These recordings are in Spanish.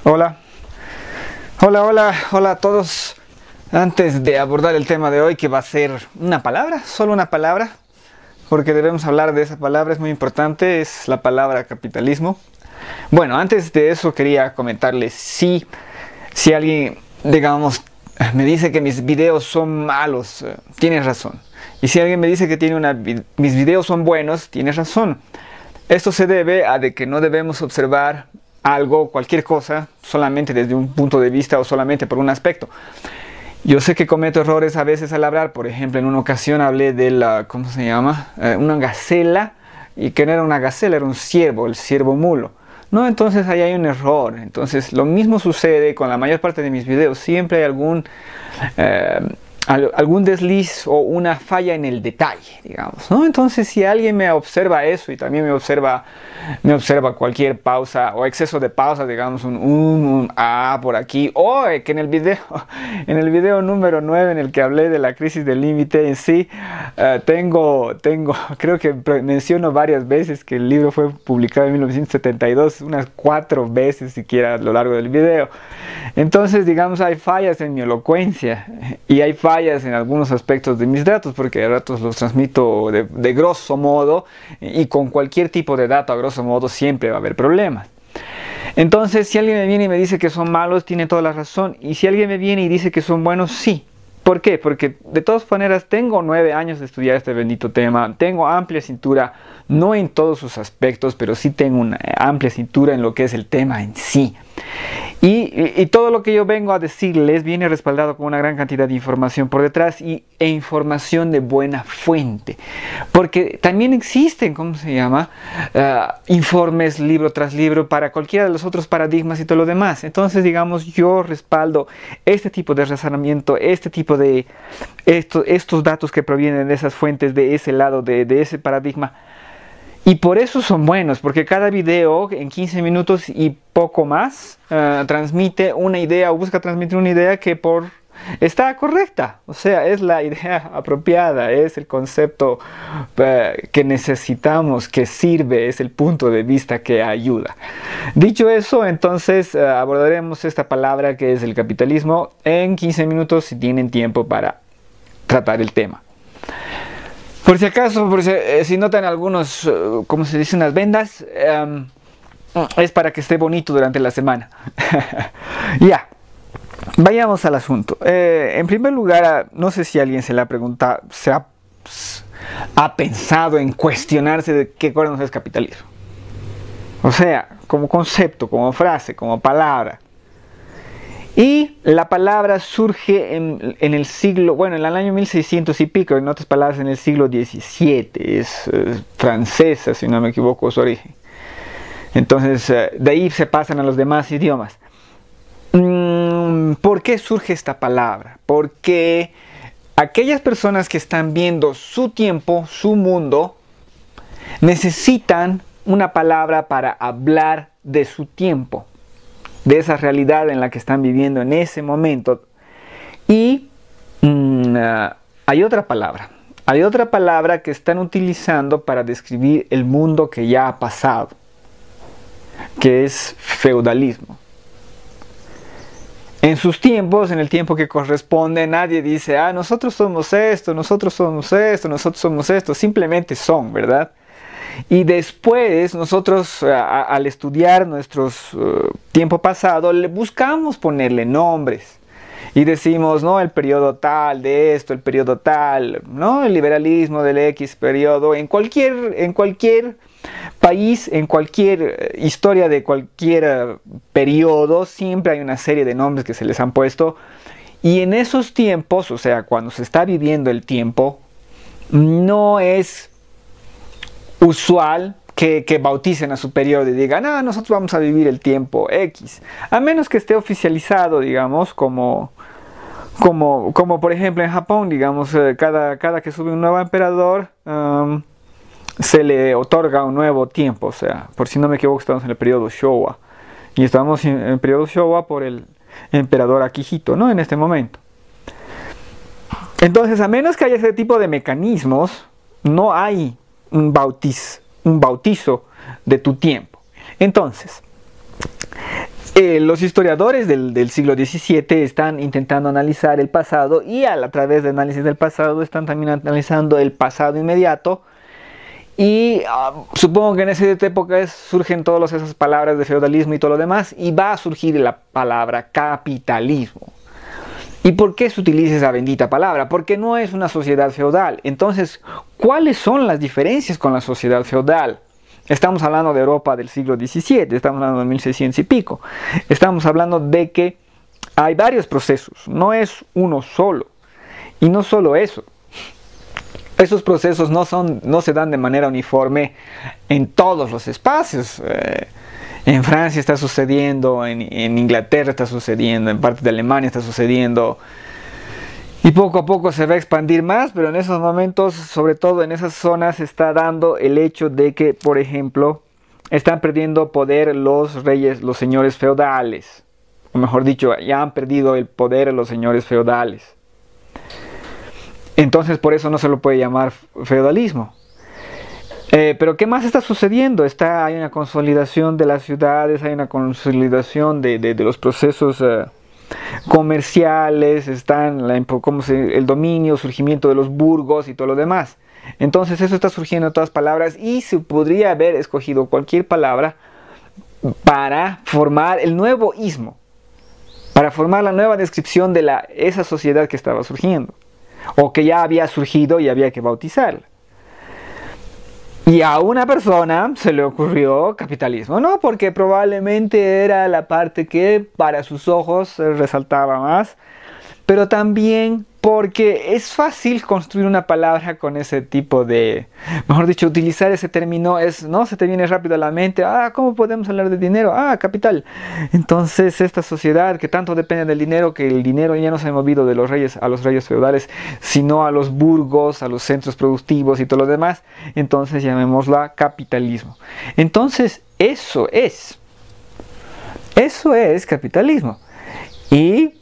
Hola, hola a todos. Antes de abordar el tema de hoy, que va a ser una palabra, solo una palabra, porque debemos hablar de esa palabra, es muy importante, es la palabra capitalismo. Bueno, antes de eso quería comentarles, si alguien, digamos, me dice que mis videos son malos, tienes razón. Y si alguien me dice que mis videos son buenos, tienes razón. Esto se debe a de que no debemos observar algo, cualquier cosa, solamente desde un punto de vista o solamente por un aspecto. Yo sé que cometo errores a veces al hablar. Por ejemplo, en una ocasión hablé de la, ¿cómo se llama? Una gacela, y que no era una gacela, era un ciervo, el ciervo mulo. No, entonces ahí hay un error. Entonces lo mismo sucede con la mayor parte de mis videos. Siempre hay algún desliz o una falla en el detalle, digamos, ¿no? Entonces, si alguien me observa eso y también me observa cualquier pausa o exceso de pausa, digamos, un por aquí, o que en el video número 9 en el que hablé de la crisis del límite en sí, creo que menciono varias veces que el libro fue publicado en 1972, unas 4 veces siquiera a lo largo del video. Entonces, digamos, hay fallas en mi elocuencia y hay fallas en algunos aspectos de mis datos, porque a ratos los transmito de grosso modo, y con cualquier tipo de dato a grosso modo siempre va a haber problemas. Entonces, si alguien me viene y me dice que son malos, tiene toda la razón. Y si alguien me viene y dice que son buenos, sí. ¿Por qué? Porque de todas maneras tengo 9 años de estudiar este bendito tema, tengo amplia cintura, no en todos sus aspectos, pero sí tengo una amplia cintura en lo que es el tema en sí. Y todo lo que yo vengo a decirles viene respaldado con una gran cantidad de información por detrás e información de buena fuente. Porque también existen, ¿cómo se llama? Informes libro tras libro para cualquiera de los otros paradigmas y todo lo demás. Entonces, digamos, yo respaldo este tipo de razonamiento, este tipo de estos datos que provienen de esas fuentes, de ese lado, de ese paradigma. Y por eso son buenos, porque cada video en 15 minutos y poco más transmite una idea o busca transmitir una idea que está correcta. O sea, es la idea apropiada, es el concepto que necesitamos, que sirve, es el punto de vista que ayuda. Dicho eso, entonces abordaremos esta palabra que es el capitalismo en 15 minutos si tienen tiempo para tratar el tema. Por si acaso, si notan algunos, como se dice, unas vendas, es para que esté bonito durante la semana. Ya, vayamos al asunto. En primer lugar, no sé si alguien se le ha preguntado, ha pensado en cuestionarse de qué cuernos es capitalismo. O sea, como concepto, como frase, como palabra. Y la palabra surge en el siglo, bueno, en el año 1600 y pico, en otras palabras en el siglo XVII, es francesa, si no me equivoco, su origen. Entonces, de ahí se pasan a los demás idiomas. ¿Por qué surge esta palabra? Porque aquellas personas que están viendo su tiempo, su mundo, necesitan una palabra para hablar de su tiempo, de esa realidad en la que están viviendo en ese momento. Y hay otra palabra que están utilizando para describir el mundo que ya ha pasado, que es feudalismo. En sus tiempos, en el tiempo que corresponde, nadie dice, nosotros somos esto, nosotros somos esto, nosotros somos esto, simplemente son, ¿verdad? Y después nosotros al estudiar nuestro tiempo pasado buscamos ponerle nombres y decimos, no, el periodo tal de esto, el periodo tal, no, el liberalismo del X periodo. En cualquier país, en cualquier historia de cualquier periodo, siempre hay una serie de nombres que se les han puesto. Y en esos tiempos, o sea, cuando se está viviendo el tiempo, no es usual que bauticen a su periodo y digan, nosotros vamos a vivir el tiempo X, a menos que esté oficializado, digamos, como por ejemplo en Japón, digamos, cada que sube un nuevo emperador, se le otorga un nuevo tiempo. O sea, por si no me equivoco, estamos en el periodo Showa, y estamos en el periodo Showa por el emperador Akihito, ¿no? En este momento. Entonces, a menos que haya ese tipo de mecanismos, no hay un bautizo de tu tiempo. Entonces, Los historiadores del siglo XVII están intentando analizar el pasado y a través del análisis del pasado están también analizando el pasado inmediato. Y supongo que en esa época surgen todas esas palabras de feudalismo y todo lo demás, y va a surgir la palabra capitalismo. ¿Y por qué se utiliza esa bendita palabra? Porque no es una sociedad feudal. Entonces, ¿cuáles son las diferencias con la sociedad feudal? Estamos hablando de Europa del siglo XVII, estamos hablando de 1600 y pico. Estamos hablando de que hay varios procesos, no es uno solo. Y no solo eso. Esos procesos no se dan de manera uniforme en todos los espacios. En Francia está sucediendo, en Inglaterra está sucediendo, en parte de Alemania está sucediendo. Y poco a poco se va a expandir más, pero en esos momentos, sobre todo en esas zonas, se está dando el hecho de que, por ejemplo, están perdiendo poder los reyes, los señores feudales. O mejor dicho, ya han perdido el poder los señores feudales. Entonces por eso no se lo puede llamar feudalismo. Pero ¿qué más está sucediendo? Hay una consolidación de las ciudades, hay una consolidación de los procesos comerciales, el dominio, surgimiento de los burgos y todo lo demás. Entonces eso está surgiendo en todas palabras y se podría haber escogido cualquier palabra para formar el nuevo ismo, para formar la nueva descripción de esa sociedad que estaba surgiendo. O que ya había surgido y había que bautizarla. Y a una persona se le ocurrió capitalismo, ¿no? Porque probablemente era la parte que para sus ojos resaltaba más. Pero también porque es fácil construir una palabra con ese tipo de... Mejor dicho, utilizar ese término ¿no? Se te viene rápido a la mente. ¿Cómo podemos hablar de dinero? Capital. Entonces esta sociedad que tanto depende del dinero, que el dinero ya no se ha movido de los reyes a los reyes feudales, sino a los burgos, a los centros productivos y todo lo demás. Entonces llamémosla capitalismo. Entonces eso es capitalismo. Y...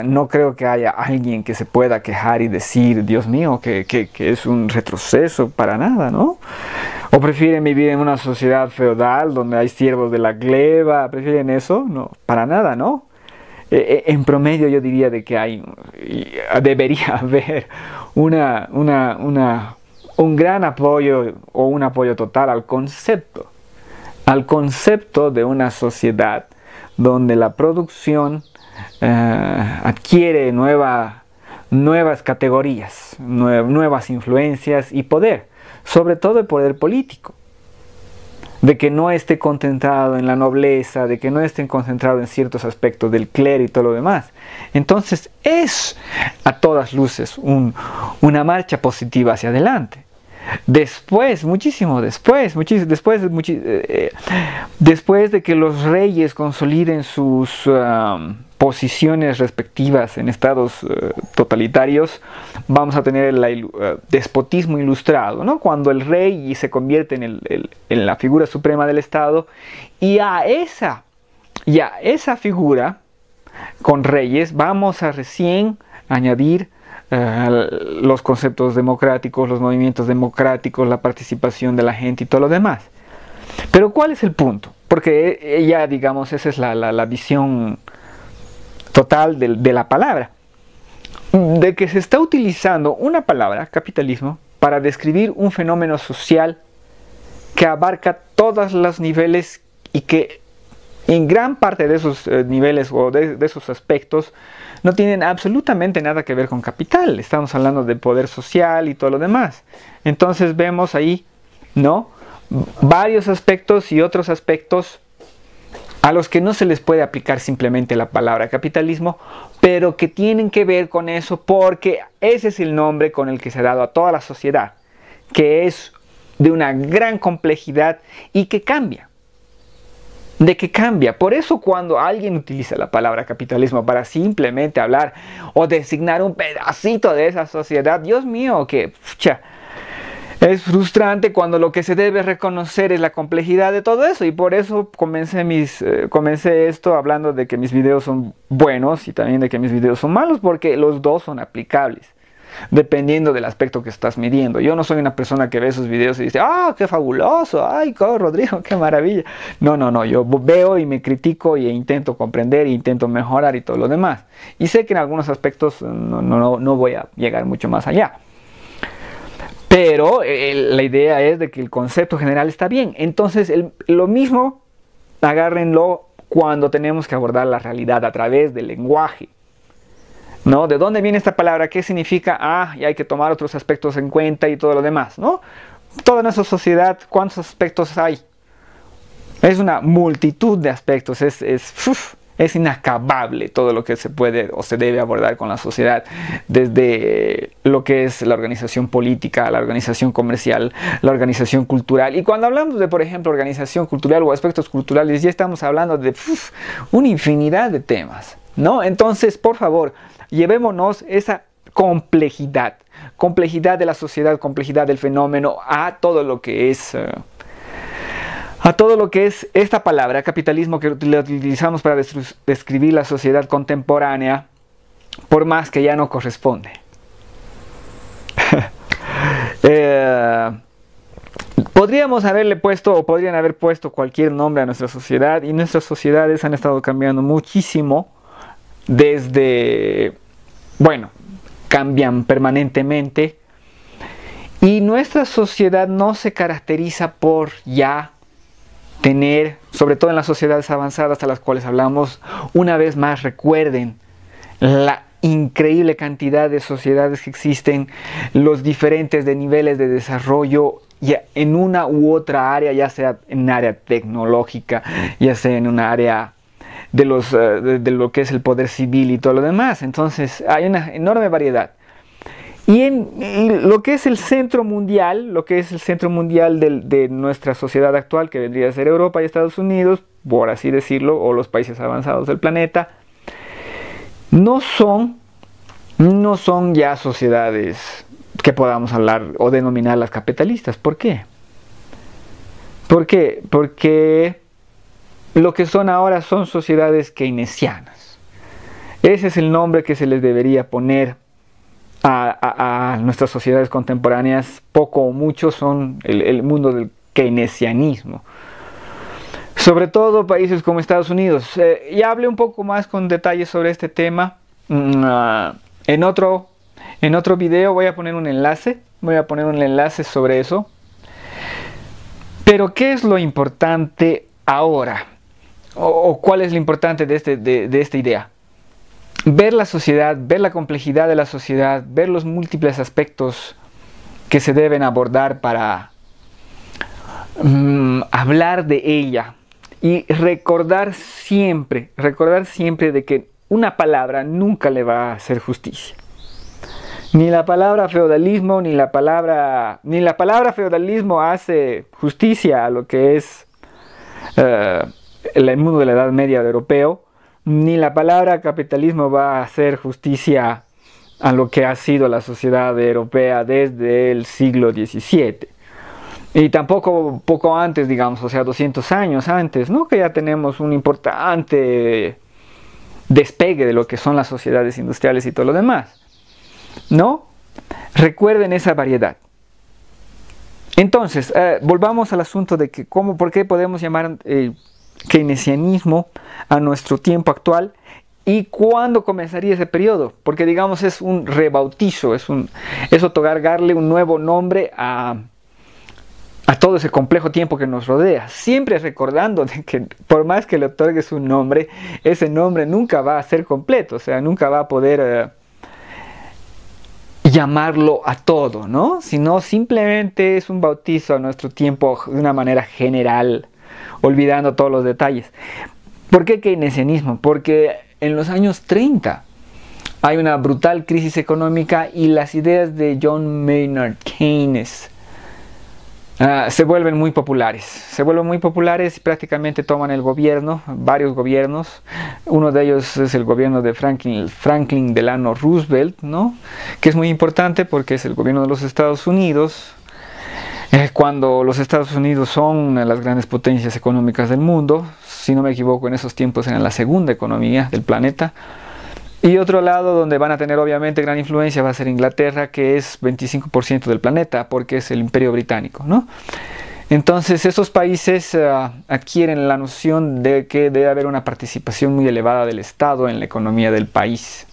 no creo que haya alguien que se pueda quejar y decir, Dios mío, que es un retroceso, para nada, ¿no? ¿O prefieren vivir en una sociedad feudal donde hay siervos de la gleba? ¿Prefieren eso? No, para nada, ¿no? En promedio yo diría de que debería haber un gran apoyo o un apoyo total al concepto de una sociedad donde la producción adquiere nuevas categorías, nuevas influencias y poder, sobre todo el poder político, de que no esté concentrado en la nobleza, de que no esté concentrado en ciertos aspectos del clero y todo lo demás. Entonces es a todas luces una marcha positiva hacia adelante. Después, después de que los reyes consoliden sus posiciones respectivas en estados totalitarios, vamos a tener el despotismo ilustrado, ¿no? Cuando el rey se convierte en la figura suprema del estado, y a esa figura con reyes vamos a recién añadir los conceptos democráticos, los movimientos democráticos, la participación de la gente y todo lo demás. Pero ¿cuál es el punto? Porque ya digamos esa es la visión total de la palabra. De que se está utilizando una palabra, capitalismo, para describir un fenómeno social que abarca todos los niveles y que en gran parte de esos niveles o de esos aspectos no tienen absolutamente nada que ver con capital. Estamos hablando de poder social y todo lo demás. Entonces vemos ahí, ¿no?, varios aspectos y otros aspectos a los que no se les puede aplicar simplemente la palabra capitalismo, pero que tienen que ver con eso porque ese es el nombre con el que se ha dado a toda la sociedad, que es de una gran complejidad y que cambia. Por eso cuando alguien utiliza la palabra capitalismo para simplemente hablar o designar un pedacito de esa sociedad, Dios mío, que es frustrante cuando lo que se debe reconocer es la complejidad de todo eso. Y por eso comencé esto hablando de que mis videos son buenos y también de que mis videos son malos, porque los dos son aplicables. dependiendo del aspecto que estás midiendo. Yo no soy una persona que ve esos videos y dice, ¡ah, qué fabuloso! ¡Ay, Rodrigo, qué maravilla! No, no, no, yo veo y me critico e intento comprender e intento mejorar y todo lo demás. Y sé que en algunos aspectos no voy a llegar mucho más allá. Pero la idea es de que el concepto general está bien. Entonces, lo mismo, agárrenlo cuando tenemos que abordar la realidad a través del lenguaje. ¿No? ¿De dónde viene esta palabra? ¿Qué significa? Ah, y hay que tomar otros aspectos en cuenta y todo lo demás, ¿no? Toda nuestra sociedad, ¿cuántos aspectos hay? Es una multitud de aspectos, es inacabable todo lo que se puede o se debe abordar con la sociedad, desde lo que es la organización política, la organización comercial, la organización cultural. Y cuando hablamos de, por ejemplo, organización cultural o aspectos culturales, ya estamos hablando de una infinidad de temas, ¿no? Entonces, por favor, llevémonos esa complejidad de la sociedad, complejidad del fenómeno a todo lo que es esta palabra, capitalismo, que la utilizamos para describir la sociedad contemporánea, por más que ya no corresponde. Podríamos haberle puesto o podrían haber puesto cualquier nombre a nuestra sociedad, y nuestras sociedades han estado cambiando muchísimo bueno, cambian permanentemente, y nuestra sociedad no se caracteriza por ya tener, sobre todo en las sociedades avanzadas a las cuales hablamos, una vez más recuerden la increíble cantidad de sociedades que existen, los diferentes niveles de desarrollo ya en una u otra área, ya sea en área tecnológica, ya sea en una área de lo que es el poder civil y todo lo demás. Entonces hay una enorme variedad. Y lo que es el centro mundial, de nuestra sociedad actual, que vendría a ser Europa y Estados Unidos, por así decirlo, o los países avanzados del planeta, no son ya sociedades que podamos hablar o denominarlas capitalistas. ¿Por qué? ¿Por qué? Porque lo que son ahora son sociedades keynesianas. Ese es el nombre que se les debería poner a nuestras sociedades contemporáneas. Poco o mucho son el mundo del keynesianismo. Sobre todo países como Estados Unidos. Ya hablé un poco más con detalles sobre este tema. En otro video voy a poner un enlace. Sobre eso. Pero ¿qué es lo importante ahora? ¿O cuál es lo importante de esta idea? Ver la sociedad, ver la complejidad de la sociedad, ver los múltiples aspectos que se deben abordar para hablar de ella, y recordar siempre de que una palabra nunca le va a hacer justicia. Ni la palabra feudalismo, ni la palabra feudalismo hace justicia a lo que es el mundo de la Edad Media europeo, ni la palabra capitalismo va a hacer justicia a lo que ha sido la sociedad europea desde el siglo XVII. Y tampoco poco antes, digamos, o sea, 200 años antes, ¿no? Que ya tenemos un importante despegue de lo que son las sociedades industriales y todo lo demás, ¿no? Recuerden esa variedad. Entonces, volvamos al asunto de que por qué podemos llamar keynesianismo a nuestro tiempo actual, y cuándo comenzaría ese periodo, porque digamos es un rebautizo, es otorgarle un nuevo nombre a todo ese complejo tiempo que nos rodea, siempre recordando de que por más que le otorgues un nombre, ese nombre nunca va a ser completo, o sea, nunca va a poder llamarlo a todo, ¿no? Sino simplemente es un bautizo a nuestro tiempo de una manera general, olvidando todos los detalles. ¿Por qué keynesianismo? Porque en los años 30 hay una brutal crisis económica y las ideas de John Maynard Keynes se vuelven muy populares. Y prácticamente toman el gobierno, varios gobiernos. Uno de ellos es el gobierno de Franklin Delano Roosevelt, ¿no? Que es muy importante porque es el gobierno de los Estados Unidos. Cuando los Estados Unidos son una de las grandes potencias económicas del mundo, si no me equivoco, en esos tiempos eran la segunda economía del planeta, Y otro lado donde van a tener obviamente gran influencia va a ser Inglaterra, que es 25% del planeta, porque es el Imperio Británico, ¿no? Entonces esos países adquieren la noción de que debe haber una participación muy elevada del Estado en la economía del país.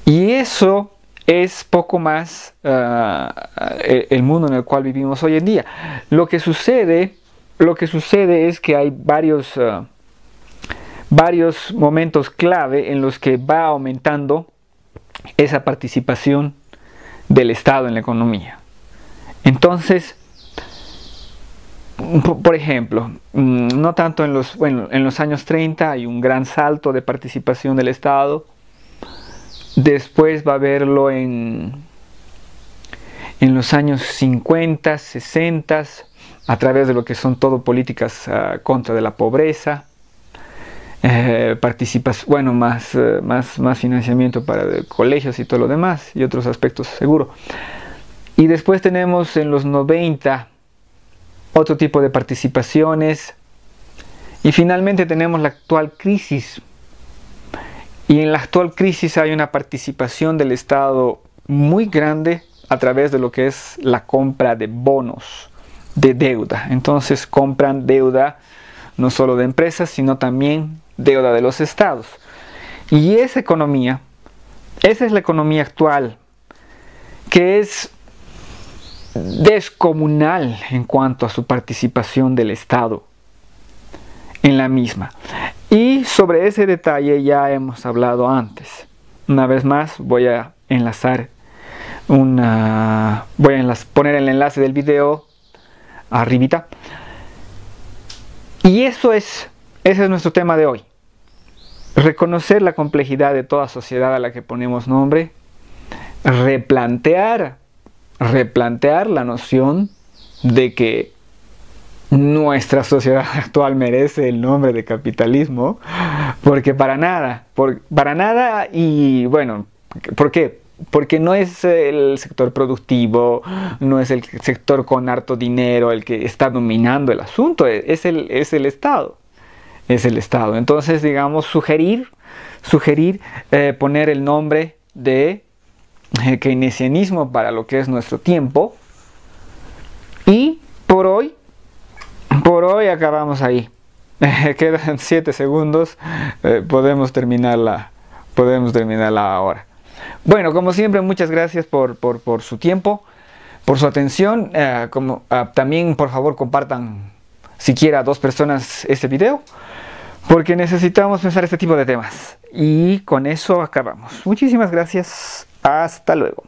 Y eso es poco más el mundo en el cual vivimos hoy en día. Lo que sucede es que hay varios momentos clave en los que va aumentando esa participación del Estado en la economía. Entonces, por ejemplo, no tanto en los años 30 hay un gran salto de participación del Estado. Después va a haberlo en los años 50, 60, a través de lo que son todo políticas contra de la pobreza. Más financiamiento para colegios y todo lo demás y otros aspectos seguro. Y después tenemos en los 90 otro tipo de participaciones y finalmente tenemos la actual crisis. Y en la actual crisis hay una participación del Estado muy grande a través de lo que es la compra de bonos de deuda. Entonces compran deuda no solo de empresas, sino también deuda de los estados. Y esa es la economía actual, que es descomunal en cuanto a su participación del Estado en la misma. Y sobre ese detalle ya hemos hablado antes. Una vez más voy a poner el enlace del video arribita. Y ese es nuestro tema de hoy. Reconocer la complejidad de toda sociedad a la que ponemos nombre, replantear la noción de que nuestra sociedad actual merece el nombre de capitalismo, porque para nada, y bueno, ¿por qué? Porque no es el sector productivo, no es el sector con harto dinero el que está dominando el asunto, es el Estado. Es el Estado. Entonces, digamos, sugerir poner el nombre de keynesianismo para lo que es nuestro tiempo. Y por hoy acabamos ahí. Quedan 7 segundos. Podemos terminarla ahora. Bueno, como siempre, muchas gracias por su tiempo, por su atención. También, por favor, compartan siquiera a 2 personas este video, porque necesitamos pensar este tipo de temas. Y con eso acabamos. Muchísimas gracias. Hasta luego.